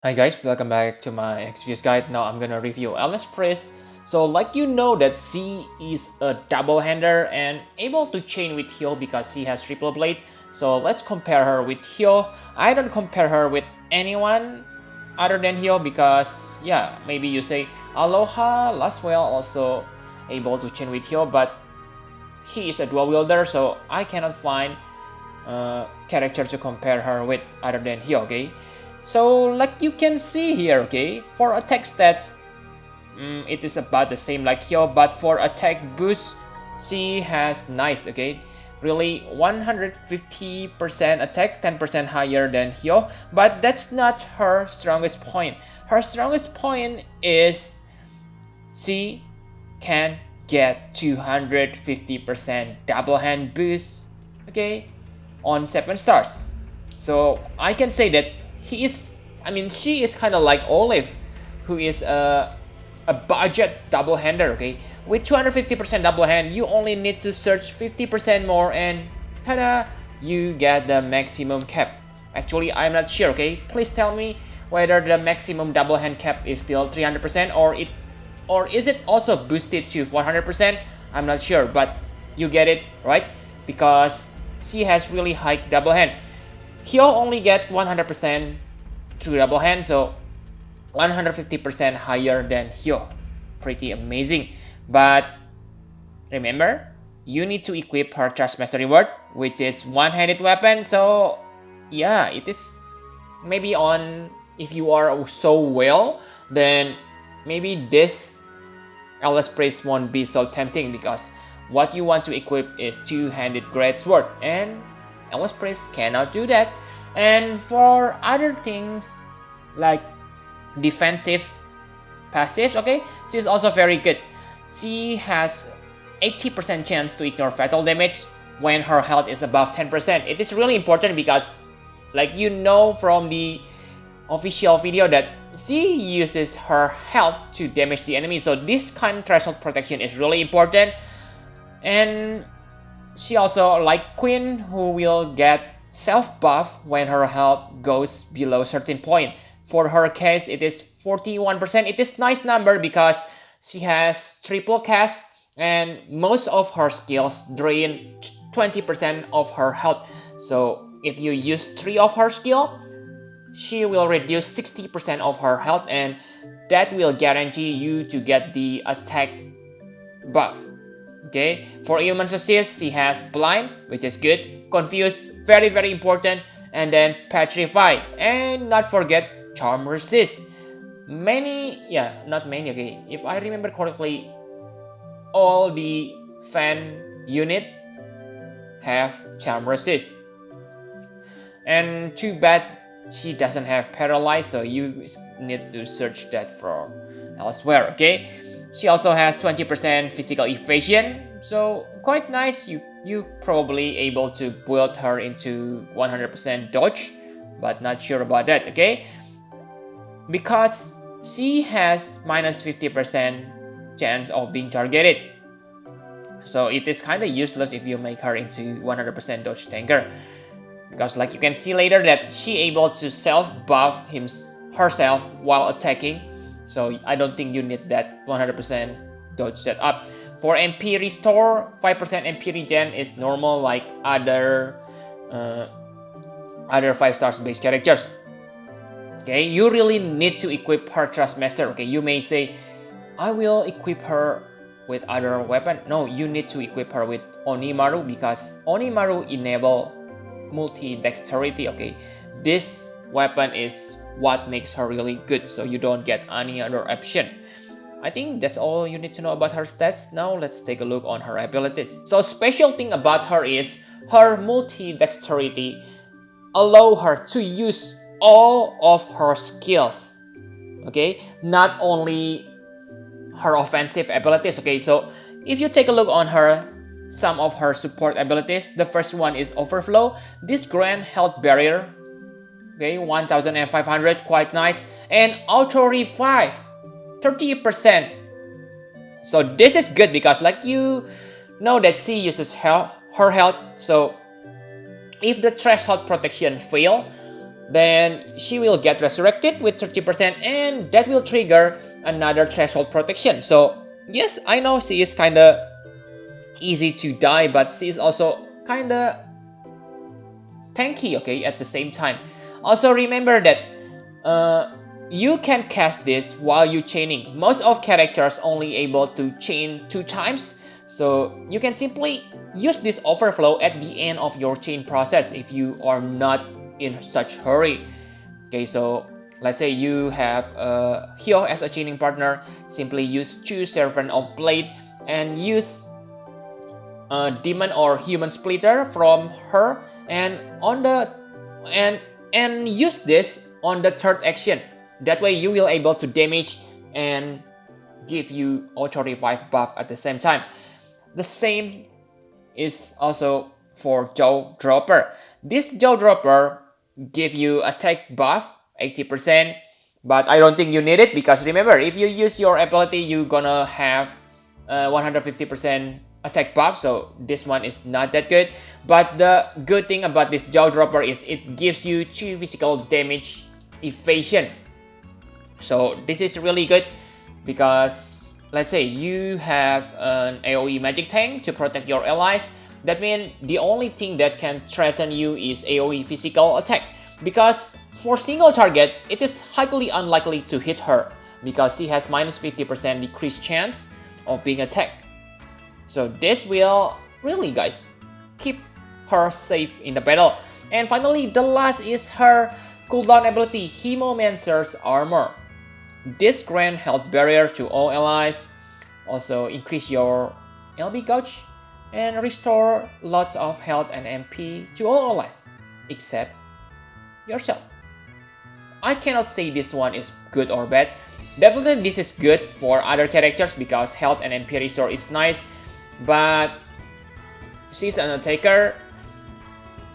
Hi guys, welcome back to my XViews guide. Now I'm gonna review Ellesperis. So like you know that she is a double hander and able to chain with Hyo because she has triple blade. So let's compare her with Hyo. I don't compare her with anyone other than Hyo because yeah, maybe you say Aloha Laswell also able to chain with Hyo, but he is a dual wielder, so I cannot find character to compare her with other than Hyo, okay? So like you can see here, okay, for attack stats, it is about the same like Hyo, but for attack boost, she has nice, okay, really 150% attack, 10% higher than Hyo, but that's not her strongest point. Her strongest point is she can get 250% double hand boost, okay, on 7 stars. So I can say that she is kind of like Olive, who is a budget double hander, okay? With 250% double hand, you only need to search 50% more and tada, you get the maximum cap. Actually, I'm not sure, okay? Please tell me whether the maximum double hand cap is still 300% or is it also boosted to 400%? I'm not sure, but you get it, right? Because she has really high double hand. Hyo only get 100% through double hand, so 150% higher than Hyo. Pretty amazing. But remember, you need to equip her Trustmaster reward, which is one-handed weapon. So yeah, it is maybe on if you are so well, then maybe this Ellesperis won't be so tempting because what you want to equip is two-handed great sword, and Ellesperis cannot do that. And for other things like defensive passives, okay, she's also very good. She has 80% chance to ignore fatal damage when her health is above 10%. It is really important because like you know from the official video that she uses her health to damage the enemy, so this kind of threshold protection is really important. And she also like Queen, who will get self buff when her health goes below certain point. For her case, it is 41%. It is nice number because she has triple cast and most of her skills drain 20% of her health. So if you use 3 of her skill, she will reduce 60% of her health, and that will guarantee you to get the attack buff. Okay, for Illumin's assist, she has blind, which is good, confused, very important, and then petrify, and not forget charm resist. Not many, okay, if I remember correctly, all the fan unit have charm resist. And too bad she doesn't have paralyzed, so you need to search that from elsewhere, okay? She also has 20% physical evasion, so quite nice. You probably able to build her into 100% dodge, but not sure about that, okay? Because she has minus 50% chance of being targeted. So it is kind of useless if you make her into 100% dodge tanker. Because like you can see later that she able to self-buff herself while attacking. So I don't think you need that 100% dodge setup. For MP restore, 5% MP regen is normal like other 5 stars base characters. Okay, you really need to equip her Trustmaster. Okay, you may say, I will equip her with other weapon. No, you need to equip her with Hyohnimaru because Hyohnimaru enable multi-dexterity, okay? This weapon is what makes her really good, so you don't get any other option. I think that's all you need to know about her stats. Now let's take a look on her abilities. So special thing about her is her multi-dexterity allow her to use all of her skills, okay? Not only her offensive abilities, okay? So if you take a look on her some of her support abilities, the first one is Overflow. This grant health barrier, okay, 1500, quite nice. And Auto Revive, 30%. So this is good because like you know that she uses her health, so if the threshold protection fail, then she will get resurrected with 30%, and that will trigger another threshold protection. So yes, I know she is kinda easy to die, but she is also kinda tanky, okay, at the same time. Also remember that you can cast this while you chaining. Most of characters only able to chain 2 times, so you can simply use this overflow at the end of your chain process if you are not in such hurry. Okay, so let's say you have Hyo as a chaining partner, simply use 2 Servant of Blade and use a demon or human splitter from her, and on the and use this on the third action. That way you will able to damage and give you auto revive buff at the same time. The same is also for Jaw Dropper. This Jaw Dropper give you attack buff 80%, but I don't think you need it, because remember, if you use your ability, you're gonna have 150% attack buff, so this one is not that good. But the good thing about this Jaw Dropper is it gives you 2 physical damage evasion. So this is really good, because let's say you have an AoE magic tank to protect your allies. That means the only thing that can threaten you is AoE physical attack, because for single target it is highly unlikely to hit her, because she has minus 50% decreased chance of being attacked. So this will really, guys, keep her safe in the battle. And finally, the last is her cooldown ability, Hyohnimaru's Armor. This grant health barrier to all allies, also increase your LB gauge, and restore lots of health and MP to all allies, except yourself. I cannot say this one is good or bad. Definitely this is good for other characters because health and MP restore is nice, but she's an attacker,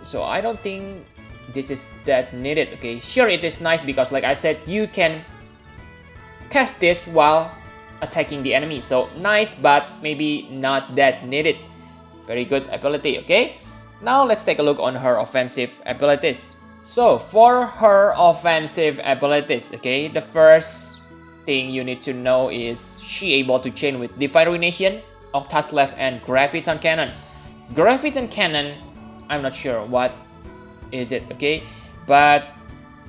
so I don't think this is that needed. Okay, sure, it is nice because like I said, you can cast this while attacking the enemy, so nice, but maybe not that needed. Very good ability. Okay, now let's take a look on her offensive abilities. So for her offensive abilities, okay, the first thing you need to know is she able to chain with Divine Ruination, Octaslash, and Graviton Cannon. Graviton Cannon, I'm not sure what is it, okay, but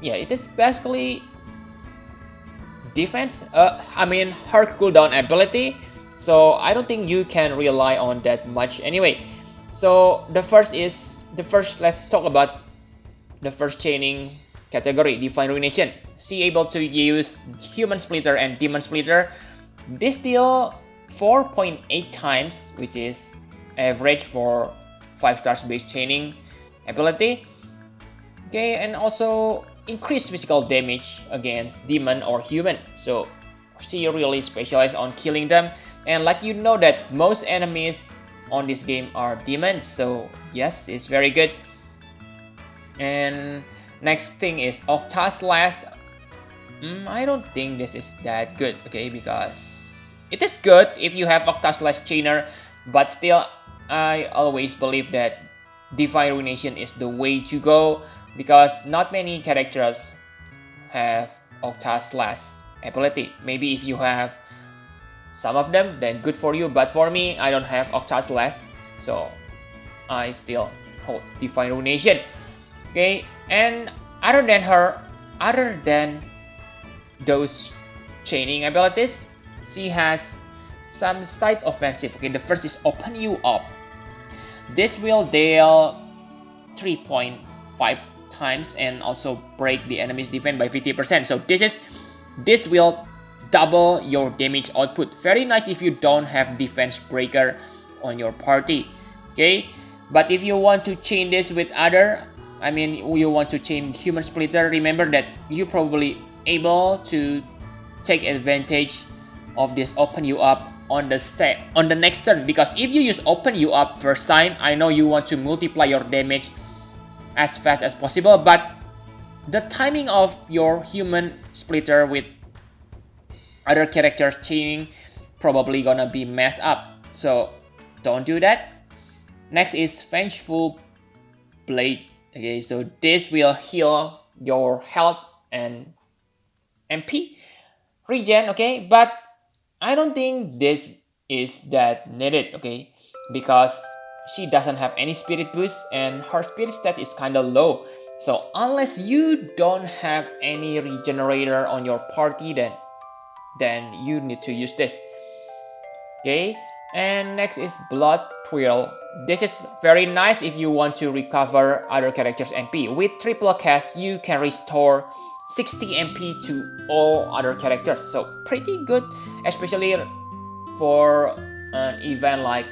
yeah, it is basically defense. I mean her cooldown ability, so I don't think you can rely on that much anyway. So let's talk about the first chaining category, Divine Ruination. She able to use Human Splitter and Demon Splitter. This deal 4.8 times, which is average for 5 stars based chaining ability. Okay, and also increase physical damage against demon or human. So she really specializes on killing them. And like you know that most enemies on this game are demons, so yes, it's very good. And next thing is Octaslash. I don't think this is that good, okay, because it is good if you have Octaslash Chainer, but still I always believe that Divine Ruination is the way to go, because not many characters have Octaslash ability. Maybe if you have some of them, then good for you, but for me, I don't have Octaslash, so I still hold Divine Ruination. Okay, and other than those chaining abilities, she has some side offensive. Okay, the first is Open You Up. This will deal 3.5 times and also break the enemy's defense by 50%. So this will double your damage output. Very nice if you don't have defense breaker on your party. Okay, but if you want to chain this with you want to chain Human Splitter, remember that you probably able to take advantage of this Open You Up on the next turn, because if you use Open You Up first time, I know you want to multiply your damage as fast as possible, but the timing of your Human Splitter with other characters chaining probably gonna be messed up, so don't do that. Next is Vengeful Blade. Okay, so this will heal your health and MP regen, okay? But I don't think this is that needed, okay? Because she doesn't have any spirit boost and her spirit stat is kind of low. So unless you don't have any regenerator on your party, then you need to use this. Okay, and next is Blood Thrill. This is very nice if you want to recover other characters' MP. With triple cast, you can restore 60 MP to all other characters. So pretty good, especially for an event like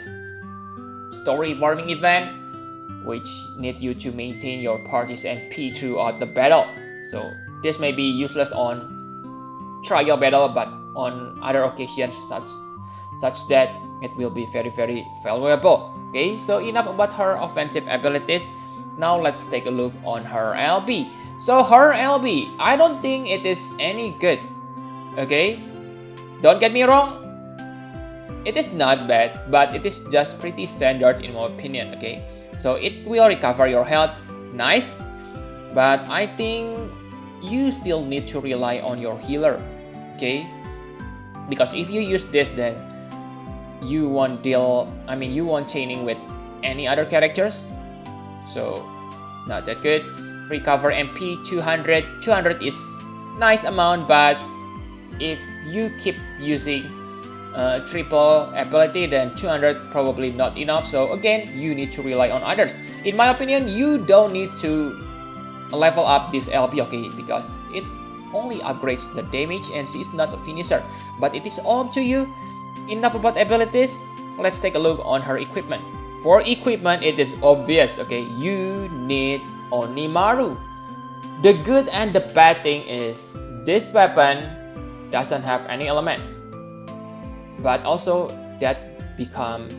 story farming event, which need you to maintain your party's MP throughout the battle. So this may be useless on trial battle, but on other occasions such that it will be very valuable. Okay, so enough about her offensive abilities. Now let's take a look on her LB. So her LB, I don't think it is any good. Okay, don't get me wrong, it is not bad, but it is just pretty standard in my opinion. Okay, so it will recover your health, nice, but I think you still need to rely on your healer. Okay, because if you use this, then you won't chaining with any other characters, so not that good. Recover MP 200 is nice amount, but if you keep using triple ability, then 200 probably not enough. So again, you need to rely on others. In my opinion, you don't need to level up this LP, okay, because it only upgrades the damage and she is not a finisher, but it is all up to you. Enough about abilities, let's take a look on her equipment. For equipment, it is obvious, okay, you need Hyohnimaru. The good and the bad thing is this weapon doesn't have any element, but also that becomes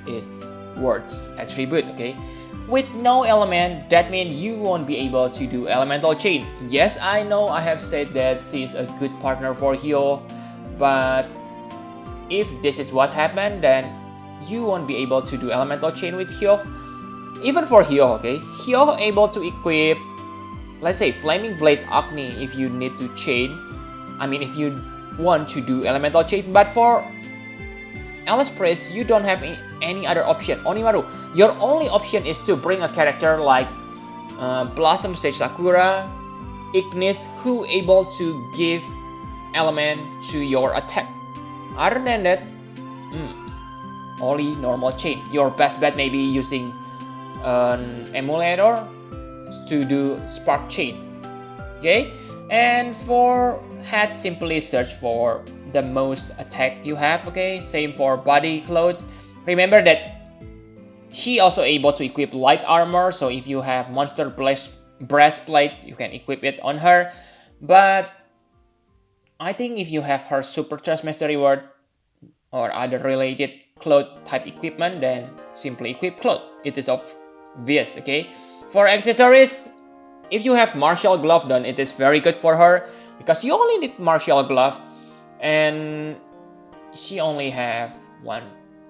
its worst attribute, okay. With no element, that means you won't be able to do elemental chain. Yes, I know I have said that she's a good partner for Hyo, but if this is what happened, then you won't be able to do elemental chain with Hyo. Even for Hyo, okay, Hyo able to equip, let's say, Flaming Blade Agni if you need to chain. If you want to do elemental chain, but for Ellesperis, you don't have any other option. Hyohnimaru, your only option is to bring a character like Blossom Sage Sakura, Ignis, who able to give element to your attack. Other than that, only normal chain. Your best bet may be using an emulator to do spark chain. Okay, and for head, simply search for the most attack you have. Okay, same for body clothes. Remember that she also able to equip light armor, so if you have monster breastplate, you can equip it on her. But I think if you have her super trust mastery word or other related cloth type equipment, then simply equip cloth. It is obvious, okay. For accessories, if you have martial glove, then it is very good for her, because you only need martial glove, and she only have one.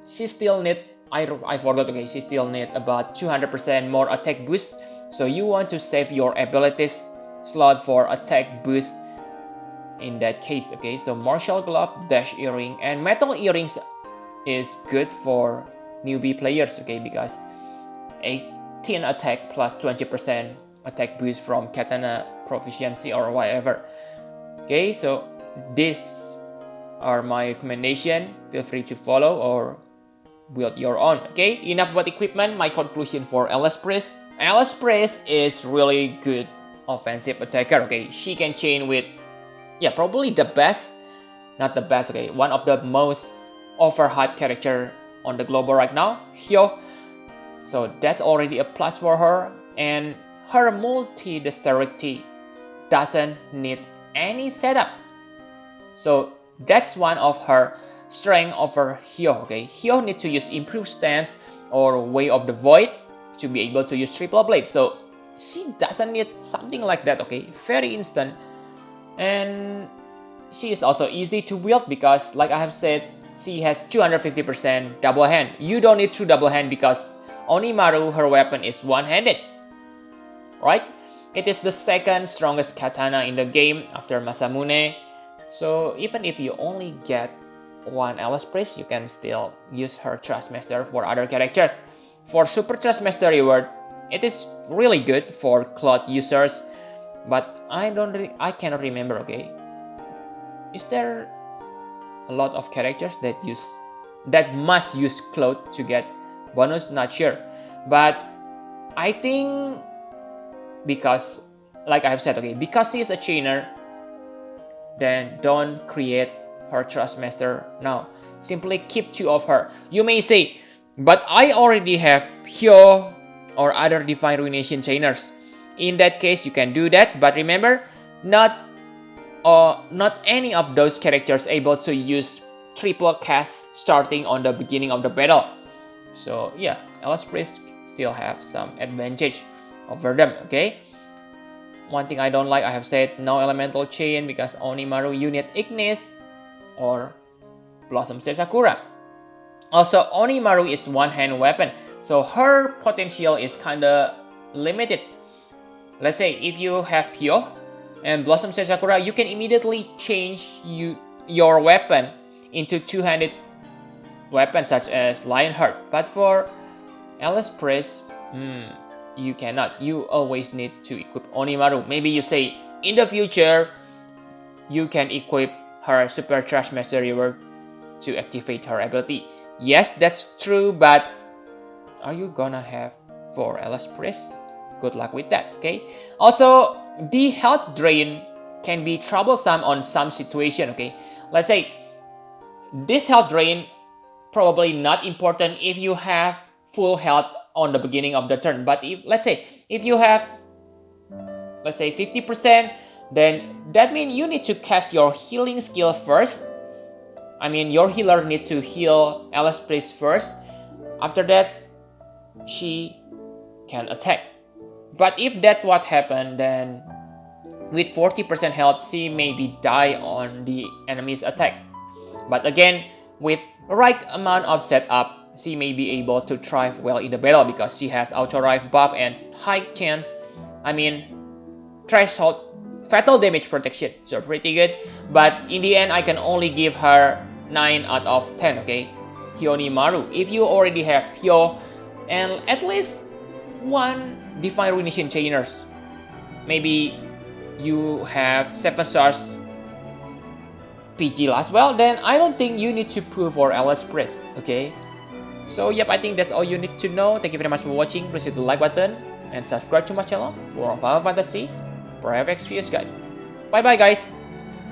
She still need, I forgot, okay, she still need about 200% more attack boost. So you want to save your abilities slot for attack boost in that case, okay. So martial glove, dash earring, and metal earrings is good for newbie players, okay, because 18 attack plus 20% attack boost from katana proficiency or whatever. Okay, so these are my recommendation. Feel free to follow or build your own. Okay, enough about equipment. My conclusion for Ellesperis. Ellesperis is really good offensive attacker. Okay, she can chain with, yeah, probably the best, not the best, okay, one of the most overhyped character on the global right now, Hyo. So that's already a plus for her, and her multi-dexterity doesn't need any setup. So that's one of her strength over Hyo, okay. Hyo needs to use improved stance or way of the void to be able to use triple blade. So she doesn't need something like that, okay. Very instant, and she is also easy to build because, like I have said, she has 250% double hand. You don't need two double hand because Hyohnimaru, her weapon is one-handed, right? It is the second strongest katana in the game after Masamune. So even if you only get one Ellesperis, you can still use her Thrustmaster for other characters. For Super Thrustmaster reward, it is really good for cloth users, but I cannot remember. Okay, is there a lot of characters that must use cloth to get bonus? Not sure, but I think because, like I've said, okay, because she is a chainer, then don't create her Thrustmaster now. Simply keep 2 of her. You may say, but I already have Hyo or other Divine Ruination chainers. In that case, you can do that, but remember, not any of those characters able to use triple cast starting on the beginning of the battle. So yeah, Ellesperis still have some advantage over them. Okay. One thing I don't like, I have said no elemental chain because Hyohnimaru you need Ignis or Blossom State Sakura. Also, Hyohnimaru is one-hand weapon, so her potential is kinda limited. Let's say if you have Hyo and Blossom State Sakura, you can immediately change your weapon into two-handed weapons such as Lionheart. But for Ellesperis, you cannot. You always need to equip Hyohnimaru. Maybe you say in the future you can equip her Super Thrustmaster reward to activate her ability. Yes, that's true, but are you gonna have 4 Ellesperis? Good luck with that. Okay. Also, the health drain can be troublesome on some situation. Okay, let's say this health drain probably not important if you have full health on the beginning of the turn, but let's say if you have 50%, then that means you need to cast your healing skill first. I mean, your healer needs to heal Ellesperis first. After that, she can attack. But if that's what happened, then with 40% health, she maybe die on the enemy's attack. But again, with the right amount of setup, she may be able to thrive well in the battle because she has auto-revive buff and high chance, threshold fatal damage protection. So pretty good. But in the end, I can only give her 9 out of 10, okay? Hyohnimaru. If you already have Hyo and at least 1 Divine Ruination chainers, maybe you have 7 stars PG as well, then I don't think you need to pull for Ellesperis, okay? So yep, I think that's all you need to know. Thank you very much for watching. Please hit the like button and subscribe to my channel for more Final Fantasy Private Experience Guide. Bye bye guys!